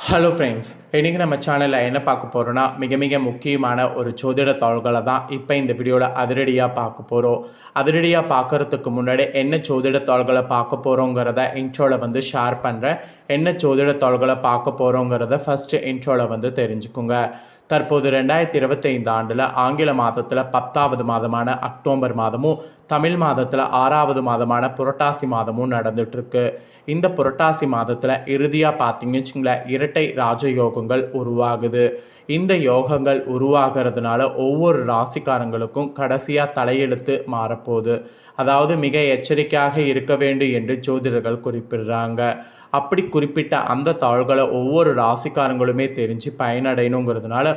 Hello friends, இன்றைக்கி நம்ம சேனலில் என்ன பார்க்க போகிறோன்னா மிக முக்கியமான ஒரு ஜோதிட தாள்களை தான் இப்போ இந்த வீடியோவில் அதிரடியாக பார்க்க போகிறோம். அதிரடியாக பார்க்குறதுக்கு முன்னாடி என்ன ஜோதிட தாள்களை பார்க்க போகிறோங்கிறத இன்ட்ரோவில் ஷேர் பண்ணுறேன். என்ன ஜோதிட தாள்களை பார்க்க போகிறோங்கிறத ஃபஸ்ட்டு இன்ட்ரோவில் தெரிஞ்சுக்குங்க. தற்போது 2025 ஆண்டில் ஆங்கில மாதத்தில் 10வது மாதமான அக்டோபர் மாதமும் தமிழ் மாதத்தில் 6வது மாதமான புரட்டாசி மாதமும் நடந்துகிட்ருக்கு. இந்த புரட்டாசி மாதத்தில் இறுதியாக பார்த்தீங்கன்னு வச்சுங்களேன், இரட்டை ராஜயோகங்கள் உருவாகுது. இந்த யோகங்கள் உருவாகிறதுனால ஒவ்வொரு ராசிக்காரங்களுக்கும் கடைசியாக தலையெழுத்து மாறப்போகுது. அதாவது மிக எச்சரிக்கையாக இருக்க வேண்டும் என்று ஜோதிடர்கள் குறிப்பிடுறாங்க. அப்படி குறிப்பிட்ட அந்த தாள்களை ஒவ்வொரு ராசிக்காரங்களுமே தெரிஞ்சு பயனடையணுங்கிறதுனால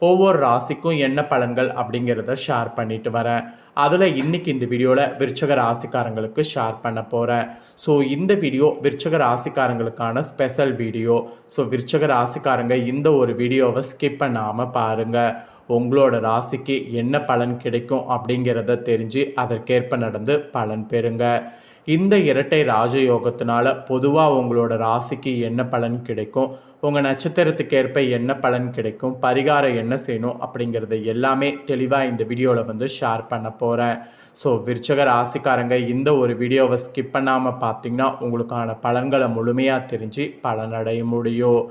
ஒவ்வொரு ராசிக்கும் என்ன பலன்கள் அப்படிங்கிறத ஷேர் பண்ணிட்டு வரேன். அதில் இன்றைக்கி இந்த வீடியோவில் விருச்சக ராசிக்காரங்களுக்கு ஷேர் பண்ண போகிறேன். ஸோ இந்த வீடியோ விருச்சக ராசிக்காரங்களுக்கான ஸ்பெஷல் வீடியோ. ஸோ விருச்சக ராசிக்காரங்க இந்த ஒரு வீடியோவை ஸ்கிப் பண்ணாமல் பாருங்கள். உங்களோட ராசிக்கு என்ன பலன் கிடைக்கும் அப்படிங்கிறத தெரிஞ்சு அதற்கேற்ப நடந்து பலன் பெறுங்க. இந்த இரட்டை ராஜயோகத்தினால பொதுவாக உங்களோட ராசிக்கு என்ன பலன் கிடைக்கும், உங்கள் நட்சத்திரத்துக்கு ஏற்ப என்ன பலன் கிடைக்கும், பரிகாரம் என்ன செய்யணும் அப்படிங்கிறது எல்லாமே தெளிவாக இந்த வீடியோவில் ஷேர் பண்ண போகிறேன். ஸோ விருச்சக ராசிக்காரங்க இந்த ஒரு வீடியோவை ஸ்கிப் பண்ணாமல் பார்த்தீங்கன்னா உங்களுக்கான பலன்களை முழுமையாக தெரிஞ்சு பலனடைய முடியும்.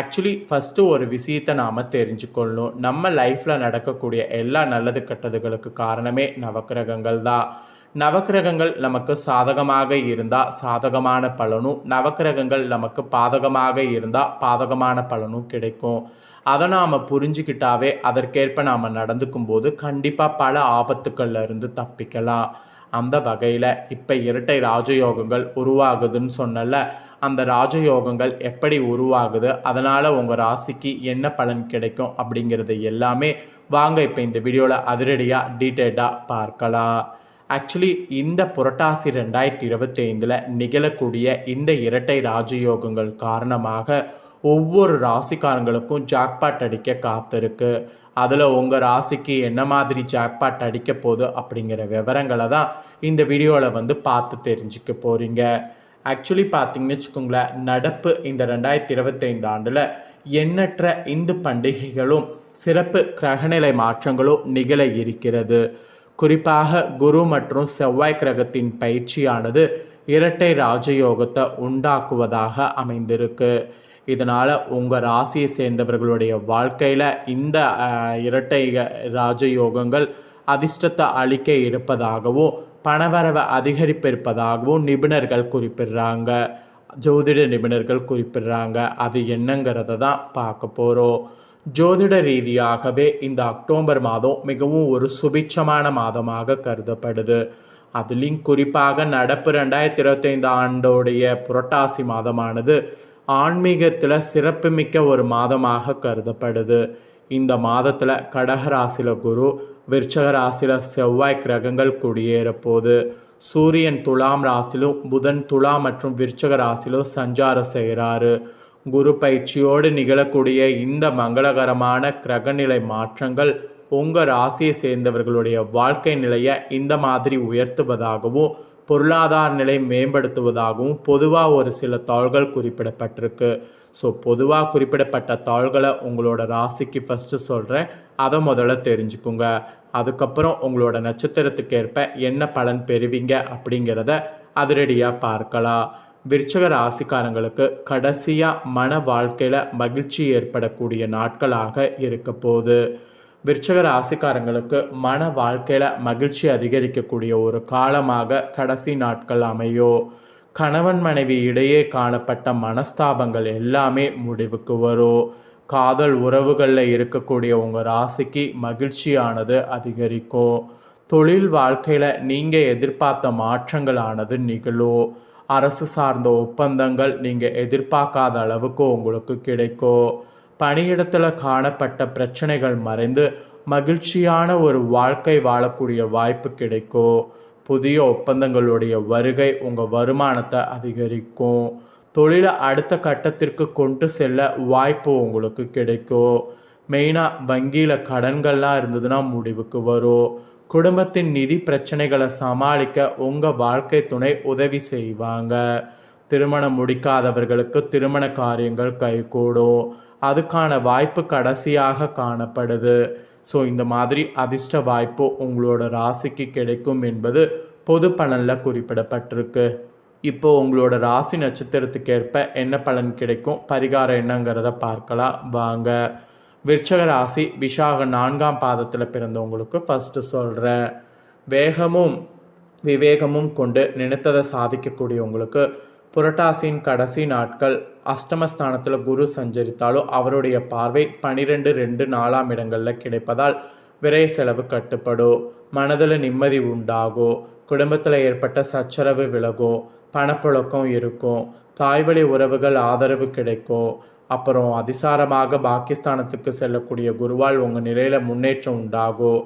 ஆக்சுவலி ஃபஸ்ட்டு ஒரு விஷயத்தை நாம் தெரிஞ்சுக்கொள்ளணும். நம்ம லைஃப்பில் நடக்கக்கூடிய எல்லா நல்லது கெட்டதுகளுக்கு காரணமே நவக்கிரகங்கள் தான். நவக்கிரகங்கள் நமக்கு சாதகமாக இருந்தால் சாதகமான பலனும், நவக்கிரகங்கள் நமக்கு பாதகமாக இருந்தால் பாதகமான பலனும் கிடைக்கும். அதை நாம் புரிஞ்சுக்கிட்டாவே அதற்கேற்ப நாம் நடந்துக்கும் போது கண்டிப்பாக பல ஆபத்துக்கள்ல இருந்து தப்பிக்கலாம். அந்த வகையில் இப்போ இரட்டை ராஜயோகங்கள் உருவாகுதுன்னு சொன்னல, அந்த ராஜயோகங்கள் எப்படி உருவாகுது, அதனால் உங்கள் ராசிக்கு என்ன பலன் கிடைக்கும் அப்படிங்கிறது எல்லாமே வாங்க இப்போ இந்த வீடியோவில் அதிரடியாக டீட்டெயில்டாக பார்க்கலாம். ஆக்சுவலி இந்த புரட்டாசி 2025 நிகழக்கூடிய இந்த இரட்டை ராஜயோகங்கள் காரணமாக ஒவ்வொரு ராசிக்காரங்களுக்கும் ஜாக்பாட் அடிக்க காத்திருக்கு. அதில் உங்கள் ராசிக்கு என்ன மாதிரி ஜாக்பாட் அடிக்க போகுது அப்படிங்கிற விவரங்களை தான் இந்த வீடியோவில் பார்த்து தெரிஞ்சுக்க போகிறீங்க. ஆக்சுவலி பார்த்தீங்கன்னு வச்சுக்கோங்களேன், நடப்பு இந்த 2025 ஆண்டில் எண்ணற்ற இந்து பண்டிகைகளும் சிறப்பு கிரகநிலை மாற்றங்களும் நிகழ இருக்கிறது. குறிப்பாக குரு மற்றும் செவ்வாய் கிரகத்தின் பயிற்சியானது இரட்டை ராஜயோகத்தை உண்டாக்குவதாக அமைந்திருக்கு. இதனால் உங்கள் ராசியை சேர்ந்தவர்களுடைய வாழ்க்கையில் இந்த இரட்டை ராஜயோகங்கள் அதிர்ஷ்டத்தை அளிக்க இருப்பதாகவும் பணவரவை அதிகரிப்பிருப்பதாகவும் நிபுணர்கள் குறிப்பிடுறாங்க, ஜோதிட நிபுணர்கள் குறிப்பிடுறாங்க. அது என்னங்கிறத தான் பார்க்க போகிறோம். ஜோதிட ரீதியாகவே இந்த அக்டோபர் மாதம் மிகவும் ஒரு சுபிட்சமான மாதமாக கருதப்படுது. அதுலேயும் குறிப்பாக நடப்பு 2025 ஆண்டோடைய புரட்டாசி மாதமானது ஆன்மீகத்தில் சிறப்புமிக்க ஒரு மாதமாக கருதப்படுது. இந்த மாதத்தில் கடகராசியில் குரு, விருச்சக ராசியில் செவ்வாய் கிரகங்கள் குடியேற போது, சூரியன் துலாம் ராசிலும் புதன் துலாம் மற்றும் விருச்சக ராசிலும் சஞ்சாரம் செய்கிறாரு. குரு பயிற்சியோடு நிகழக்கூடிய இந்த மங்களகரமான கிரகநிலை மாற்றங்கள் உங்கள் ராசியை சேர்ந்தவர்களுடைய வாழ்க்கை நிலையை இந்த மாதிரி உயர்த்துவதாகவும் பொருளாதார நிலை மேம்படுத்துவதாகவும் பொதுவாக ஒரு சில தாள்கள் குறிப்பிடப்பட்டிருக்கு. ஸோ பொதுவாக குறிப்பிடப்பட்ட தாள்களை உங்களோட ராசிக்கு ஃபஸ்ட்டு சொல்கிறேன், அதை முதல்ல தெரிஞ்சுக்குங்க. அதுக்கப்புறம் உங்களோட நட்சத்திரத்துக்கு ஏற்ப என்ன பலன் பெறுவீங்க அப்படிங்கிறத அதிரடியாக பார்க்கலாம். விருச்சக ராசிக்காரங்களுக்கு கடைசியாக மன வாழ்க்கையில் மகிழ்ச்சி ஏற்படக்கூடிய நாட்களாக இருக்க போகுது. விருச்சக ராசிக்காரங்களுக்கு மன வாழ்க்கையில் மகிழ்ச்சி அதிகரிக்கக்கூடிய ஒரு காலமாக கடைசி நாட்கள் அமையும். கணவன் மனைவி இடையே காணப்பட்ட மனஸ்தாபங்கள் எல்லாமே முடிவுக்கு வரும். காதல் உறவுகளில் இருக்கக்கூடிய உங்கள் ராசிக்கு மகிழ்ச்சியானது அதிகரிக்கும். தொழில் வாழ்க்கையில் நீங்கள் எதிர்பார்த்த மாற்றங்களானது நிகழும். அரசு சார்ந்த ஒப்பந்தங்கள் நீங்கள் எதிர்பார்க்காத அளவுக்கு உங்களுக்கு கிடைக்கும். பணியிடத்தில் காணப்பட்ட பிரச்சனைகள் மறைந்து மகிழ்ச்சியான ஒரு வாழ்க்கை வாழக்கூடிய வாய்ப்பு கிடைக்கும். புதிய ஒப்பந்தங்களுடைய வருகை உங்கள் வருமானத்தை அதிகரிக்கும். தொழிலை அடுத்த கட்டத்திற்கு கொண்டு செல்ல வாய்ப்பு உங்களுக்கு கிடைக்கும். மெயினாக வங்கியில் கடன்கள்லாம் இருந்ததுன்னா முடிவுக்கு வரும். குடும்பத்தின் நிதி பிரச்சனைகளை சமாளிக்க உங்கள் வாழ்க்கை துணை உதவி செய்வாங்க. திருமணம் முடிக்காதவர்களுக்கு திருமண காரியங்கள் கைகூடும். அதுக்கான வாய்ப்பு கடைசியாக காணப்படுது. ஸோ இந்த மாதிரி அதிர்ஷ்ட வாய்ப்பு உங்களோட ராசிக்கு கிடைக்கும் என்பது பொது பலனில் குறிப்பிடப்பட்டிருக்கு. இப்போ உங்களோட ராசி நட்சத்திரத்துக்கு ஏற்ப என்ன பலன் கிடைக்கும், பரிகாரம் என்னங்கிறத பார்க்கலாம் வாங்க. விருச்சக ராசி விஷாக 4ஆம் பாதத்தில் பிறந்தவங்களுக்கு ஃபஸ்ட்டு சொல்கிறேன். வேகமும் விவேகமும் கொண்டு நினைத்ததை சாதிக்கக்கூடியவங்களுக்கு புரட்டாசியின் கடைசி நாட்கள் அஷ்டமஸ்தானத்தில் குரு சஞ்சரித்தாலும் அவருடைய பார்வை 12, 2, 4ஆம் இடங்களில் கிடைப்பதால் விரைய செலவு கட்டுப்படும். மனதில் நிம்மதி உண்டாகும். குடும்பத்தில் ஏற்பட்ட சச்சரவு விலகும். பணப்புழக்கம் இருக்கும். தாய்வழி உறவுகள் ஆதரவு கிடைக்கும். அப்புறம் அதிசாரமாக பாகிஸ்தானத்துக்கு செல்லக்கூடிய குருவால் உங்கள் நிலையில் முன்னேற்றம் உண்டாகும்.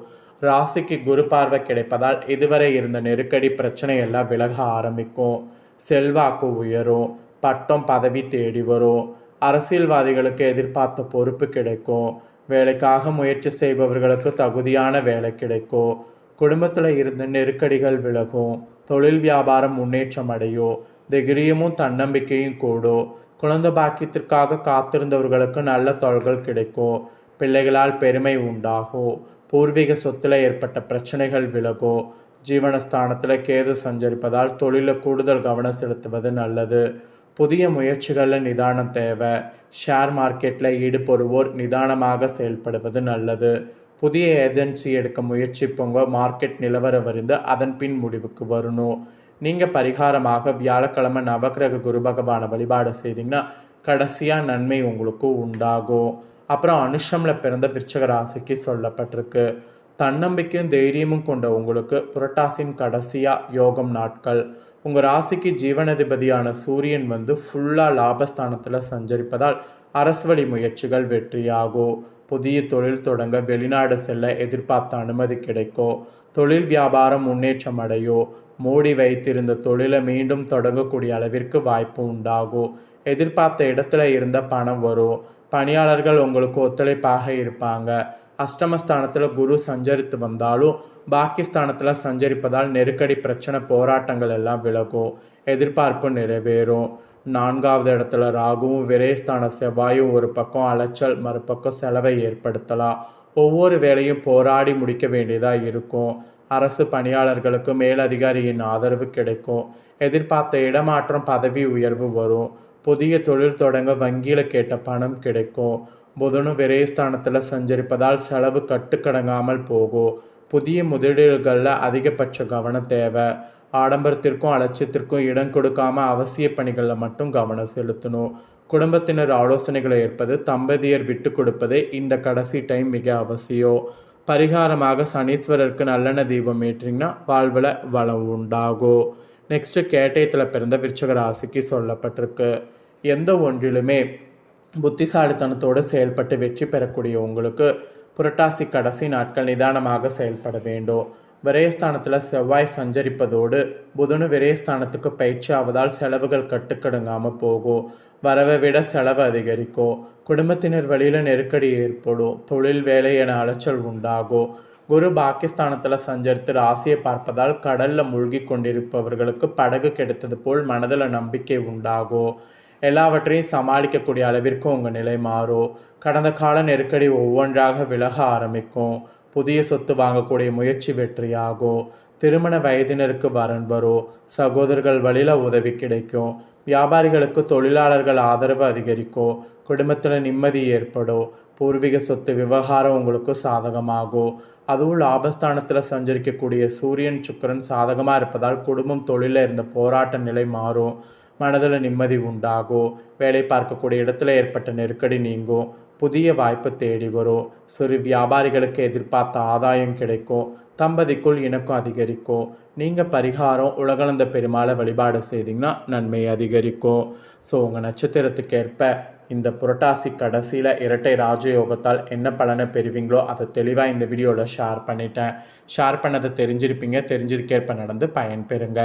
ராசிக்கு குரு பார்வை கிடைப்பதால் இதுவரை இருந்த நெருக்கடி பிரச்சனை எல்லாம் விலக ஆரம்பிக்கும். செல்வாக்கு உயரும். பட்டம் பதவி தேடி வரும். அரசியல்வாதிகளுக்கு எதிர்பார்த்த பொறுப்பு கிடைக்கும். வேலைக்காக முயற்சி செய்பவர்களுக்கு தகுதியான வேலை கிடைக்கும். குடும்பத்தில் இருந்த நெருக்கடிகள் விலகும். தொழில் வியாபாரம் முன்னேற்றம் அடையும். தைரியமும் தன்னம்பிக்கையும் கூடும். குழந்தை பாக்கியத்திற்காக காத்திருந்தவர்களுக்கு நல்ல தொல்கள் கிடைக்கும். பிள்ளைகளால் பெருமை உண்டாகும். பூர்வீக சொத்தில் ஏற்பட்ட பிரச்சனைகள் விலகும். ஜீவனஸ்தானத்தில் கேது சஞ்சரிப்பதால் தொழிலில் கூடுதல் கவனம் செலுத்துவது நல்லது. புதிய முயற்சிகளில் நிதானம் தேவை. ஷேர் மார்க்கெட்டில் ஈடுபடுவோர் நிதானமாக செயல்படுவது நல்லது. புதிய ஏஜென்சி எடுக்க முயற்சிப்பவங்க மார்க்கெட் நிலவரம் அறிந்து அதன் பின் முடிவுக்கு வரணும். நீங்கள் பரிகாரமாக வியாழக்கிழமை நவக்கிரக குரு பகவானை வழிபாடு செய்தீங்கன்னா கடைசியாக நன்மை உங்களுக்கு உண்டாகும். அப்புறம் அனுஷமில் பிறந்த விருச்சக ராசிக்கு சொல்லப்பட்டிருக்கு. தன்னம்பிக்கையும் தைரியமும் கொண்ட உங்களுக்கு புரட்டாசின் கடைசியாக யோகம் நாட்கள். உங்கள் ராசிக்கு ஜீவனதிபதியான சூரியன் ஃபுல்லாக லாபஸ்தானத்தில் சஞ்சரிப்பதால் அரசு வழி முயற்சிகள் வெற்றியாகும். புதிய தொழில் தொடங்க வெளிநாடு செல்ல எதிர்பார்த்த அனுமதி கிடைக்கும். தொழில் வியாபாரம் முன்னேற்றம் அடையும். மூடி வைத்திருந்த தொழிலை மீண்டும் தொடங்கக்கூடிய அளவிற்கு வாய்ப்பு உண்டாகும். எதிர்பார்த்த இடத்துல இருந்த பணம் வரும். பணியாளர்கள் உங்களுக்கு ஒத்துழைப்பாக இருப்பாங்க. அஷ்டமஸ்தானத்தில் குரு சஞ்சரித்து வந்தாலும் பாகிஸ்தானத்தில் சஞ்சரிப்பதால் நெருக்கடி பிரச்சனை போராட்டங்கள் எல்லாம் விலகும். எதிர்பார்ப்பு நிறைவேறும். 4வது இடத்துல ராகுவும் விரயஸ்தான செவ்வாயும் ஒரு பக்கம் அலைச்சல் மறுபக்கம் செலவை ஏற்படுத்தலாம். ஒவ்வொரு வேலையும் போராடி முடிக்க வேண்டியதாக இருக்கும். அரசு பணியாளர்களுக்கு மேலதிகாரியின் ஆதரவு கிடைக்கும். எதிர்பார்த்த இடமாற்றம் பதவி உயர்வு வரும். புதிய தொழில் தொடங்க வங்கியில் கேட்ட பணம் கிடைக்கும். புதனும் விரயஸ்தானத்தில் சஞ்சரிப்பதால் செலவு கட்டுக்கடங்காமல் போகும். புதிய முதலீடுகளில் அதிகபட்ச கவனம் தேவை. ஆடம்பரத்திற்கும் அலட்சியத்திற்கும் இடம் கொடுக்காம அவசிய பணிகளில் மட்டும் கவனம் செலுத்தணும். குடும்பத்தினர் ஆலோசனைகளை ஏற்பது, தம்பதியர் விட்டு கொடுப்பதே இந்த கடைசி டைம் மிக அவசியம். பரிகாரமாக சனீஸ்வரருக்கு நல்லெண்ணெய் தீபம் ஏற்றிங்கன்னா வாழ்வில் வளம் உண்டாகும். நெக்ஸ்ட்டு கேட்டயத்தில் பிறந்த விருச்சக ராசிக்கு சொல்லப்பட்டிருக்கு. எந்த ஒன்றிலுமே புத்திசாலித்தனத்தோடு செயல்பட்டு வெற்றி பெறக்கூடிய உங்களுக்கு புரட்டாசி கடைசி நாட்கள் நிதானமாக செயல்பட வேண்டும். விரயஸ்தானத்தில் செவ்வாய் சஞ்சரிப்பதோடு புதனு விரயஸ்தானத்துக்கு பயிற்சி ஆவதால் செலவுகள் கட்டுக்கடங்காமல் போகும். வரவை விட செலவு அதிகரிக்கும். குடும்பத்தினர் வழியில் நெருக்கடி ஏற்படும். தொழில் வேலை என அலைச்சல் உண்டாகும். குரு பாகிஸ்தானத்தில் சஞ்சரித்து ராசியை பார்ப்பதால் கடலில் மூழ்கி கொண்டிருப்பவர்களுக்கு படகு கிடைத்தது போல் மனதில் நம்பிக்கை உண்டாகும். எல்லாவற்றையும் சமாளிக்கக்கூடிய அளவிற்கு உங்கள் நிலை மாறும். கடந்த கால நெருக்கடி ஒவ்வொன்றாக விலக ஆரம்பிக்கும். புதிய சொத்து வாங்கக்கூடிய முயற்சி வெற்றியாகும். திருமண வயதினருக்கு வரன் வரும். சகோதரர்கள் வழியில் உதவி கிடைக்கும். வியாபாரிகளுக்கு தொழிலாளர்கள் ஆதரவு அதிகரிக்கும். குடும்பத்தில் நிம்மதி ஏற்படும். பூர்வீக சொத்து விவகாரம் உங்களுக்கு சாதகமாகும். அதுவும் லாபஸ்தானத்தில் சஞ்சரிக்கக்கூடிய சூரியன் சுக்கிரன் சாதகமாக இருப்பதால் குடும்பம் தொழிலில் இருந்த போராட்ட நிலை மாறும். மனதில் நிம்மதி உண்டாகும். வேலை பார்க்கக்கூடிய இடத்துல ஏற்பட்ட நெருக்கடி நீங்கும். புதிய வாய்ப்பு தேடி வரும். சிறு வியாபாரிகளுக்கு எதிர்பார்த்த ஆதாயம் கிடைக்கும். தம்பதிக்குள் இணக்கம் அதிகரிக்கும். நீங்கள் பரிகாரம் உலகளந்த பெருமாளை வழிபாடு செய்தீங்கன்னா நன்மை அதிகரிக்கும். ஸோ உங்கள் நட்சத்திரத்துக்கு ஏற்ப இந்த புரட்டாசி கடைசியில் இரட்டை ராஜயோகத்தால் என்ன பலனை பெறுவீங்களோ அதை தெளிவாக இந்த வீடியோவில் ஷேர் பண்ணிட்டேன். ஷேர் பண்ணதை தெரிஞ்சிருப்பீங்க. தெரிஞ்சதுக்கேற்ப நடந்து பயன்பெறுங்க.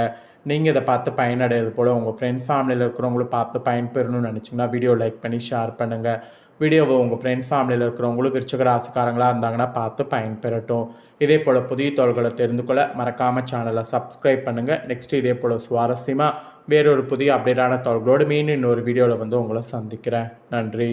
நீங்கள் இதை பார்த்து பயனடைகிறது போல் உங்கள் ஃப்ரெண்ட்ஸ் ஃபேமிலியில் இருக்கிறவங்களும் பார்த்து பயன்பெறணும்னு நினச்சிங்கன்னா வீடியோ லைக் பண்ணி ஷேர் பண்ணுங்கள். வீடியோவை உங்கள் ஃப்ரெண்ட்ஸ் ஃபேமிலியில் இருக்கிறவங்களும் விருச்சிக ராசிக்காரங்களாக இருந்தாங்கன்னா பார்த்து பயன்பெறட்டும். இதே போல் புதிய தகவல்களை தெரிந்து கொள்ள மறக்காமல் சேனலை சப்ஸ்கிரைப் பண்ணுங்கள். நெக்ஸ்ட்டு இதே போல் சுவாரஸ்யமாக வேறொரு புதிய அப்டேட்டான தகவல்களோடு மீண்டும் இன்னொரு வீடியோவில் உங்களை சந்திக்கிறேன். நன்றி.